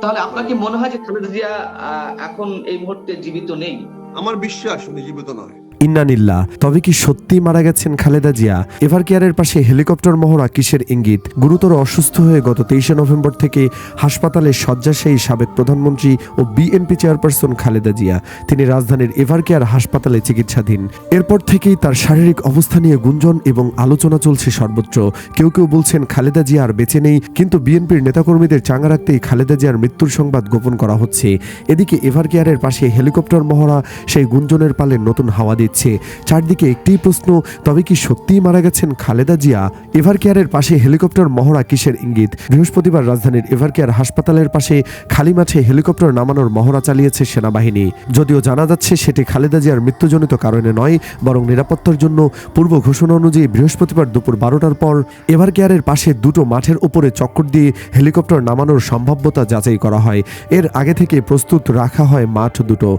তাহলে আপনার কি মনে হয় যে খালেদা জিয়া এখন এই মুহূর্তে জীবিত নেই? আমার বিশ্বাস উনি জীবিত নয়। ইন্নানিল্লাহ। তবে কি সত্যি মারা গেছেন খালেদা জিয়া? এভার কেয়ারের পাশে হেলিকপ্টার মহড়া কিসের ইঙ্গিত? গুরুতর অসুস্থ হয়ে গত 23 নভেম্বর থেকে হাসপাতালে শয্যাশায়ী সাবেক প্রধানমন্ত্রী ও বিএনপি চেয়ারপারসন খালেদা জিয়া। তিনি রাজধানীর এভার কেয়ার হাসপাতালে চিকিৎসাধীন। এরপর থেকেই তার শারীরিক অবস্থা নিয়ে গুঞ্জন এবং আলোচনা চলছে সর্বত্র। কেউ কেউ বলছেন খালেদা জিয়া আর বেঁচে নেই, কিন্তু বিএনপির নেতাকর্মীদের চাঙ্গা রাখতেই খালেদা জিয়ার মৃত্যুর সংবাদ গোপন করা হচ্ছে। এদিকে এভার কেয়ারের পাশে হেলিকপ্টার মহড়া সেই গুঞ্জনের পালে নতুন হাওয়া দিচ্ছে। চারদিকে একটিই প্রশ্ন, তবে কি সত্যিই মারা গেছেন খালেদা জিয়া? এভার কেয়ারের পাশে হেলিকপ্টার মহড়া কিসের ইঙ্গিত? বৃহস্পতিবার রাজধানীর এভার কেয়ার হাসপাতালের পাশে খালি মাঠে হেলিকপ্টার নামানোর মহড়া চালিয়েছে সেনাবাহিনী। যদিও জানা যাচ্ছে সেটি খালেদা জিয়ার মৃত্যুজনিত কারণে নয়, বরং নিরাপত্তার জন্য পূর্ব ঘোষণা অনুযায়ী বৃহস্পতিবার দুপুর 12টার পর এভার কেয়ারের পাশে দুটো মাঠের উপরে চক্কর দিয়ে হেলিকপ্টার নামানোর সম্ভাব্যতা যাচাই করা হয়। এর আগে থেকে প্রস্তুত রাখা হয় মাঠ দুটো।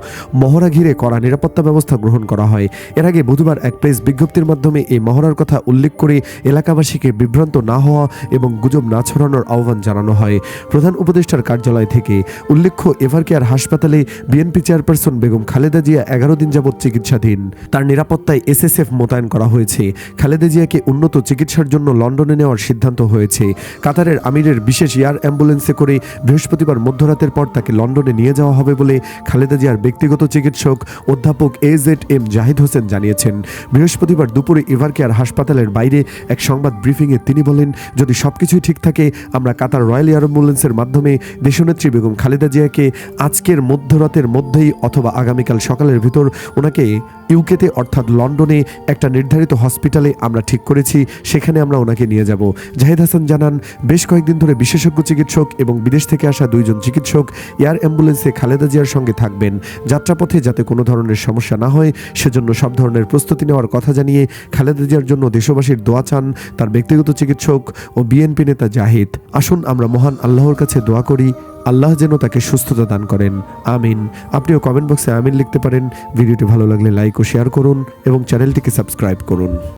মহড়া ঘিরে কড়া নিরাপত্তা ব্যবস্থা গ্রহণ করা হয়। এর আগে বুধবার এক প্রেস বিজ্ঞপ্তির মাধ্যমে এই মহড়ার কথা উল্লেখ করে এলাকাবাসীকে বিভ্রান্ত না হওয়া এবং গুজব না ছড়ানোর আহ্বান জানানো হয় প্রধান উপদেষ্টার কার্যালয় থেকে। উল্লেখ্য, এভার কেয়ার হাসপাতালে বিএনপি চেয়ারপারসন বেগম খালেদা জিয়া 11 দিন যাবৎ চিকিৎসাধীন। তার নিরাপত্তায় এসএসএফ মোতায়েন করা হয়েছে। খালেদা জিয়াকে উন্নত চিকিৎসার জন্য লন্ডনে নেওয়ার সিদ্ধান্ত হয়েছে। কাতারের আমিরের বিশেষ এয়ার অ্যাম্বুলেন্সে করে বৃহস্পতিবার মধ্যরাতের পর তাকে লন্ডনে নিয়ে যাওয়া হবে বলে খালেদা জিয়ার ব্যক্তিগত চিকিৎসক অধ্যাপক AZM জাহিদ হোসেন জানিয়েছেন। বৃহস্পতিবার দুপুরে এভার কেয়ার হাসপাতালের বাইরে এক সংবাদ ব্রিফিংয়ে তিনি বলেন, যদি সবকিছুই ঠিক থাকে আমরা কাতার রয়্যাল এয়ার অ্যাম্বুলেন্সের মাধ্যমে দেশনেত্রী বেগম খালেদা জিয়াকে আজকের মধ্যরাতের মধ্যেই অথবা আগামীকাল সকালের ভিতর ওনাকে ইউকেতে অর্থাৎ লন্ডনে একটা নির্ধারিত হসপিটালে আমরা ঠিক করেছি, সেখানে আমরা ওনাকে নিয়ে যাব। জাহিদ হাসান জানান, বেশ কয়েকদিন ধরে বিশেষজ্ঞ চিকিৎসক এবং বিদেশ থেকে আসা 2 জন চিকিৎসক এয়ার অ্যাম্বুলেন্সে খালেদা জিয়ার সঙ্গে থাকবেন। যাত্রাপথে যাতে কোনো ধরনের সমস্যা না হয় সেজন্য সব ধরনের প্রস্তুতি নেওয়ার কথা জানিয়ে খালেদা জিয়ার জন্য দেশবাসীর দোয়া চান তার ব্যক্তিগত চিকিৎসক ও বিএনপি নেতা জাহিদ। আসুন আমরা মহান আল্লাহর কাছে দোয়া করি, আল্লাহ যেন তাকে সুস্থতা দান করেন, আমিন। আপনিও কমেন্ট বক্সে আমিন লিখতে পারেন। ভিডিওটি ভালো লাগলে লাইক ও শেয়ার করুন এবং চ্যানেলটিকে সাবস্ক্রাইব করুন।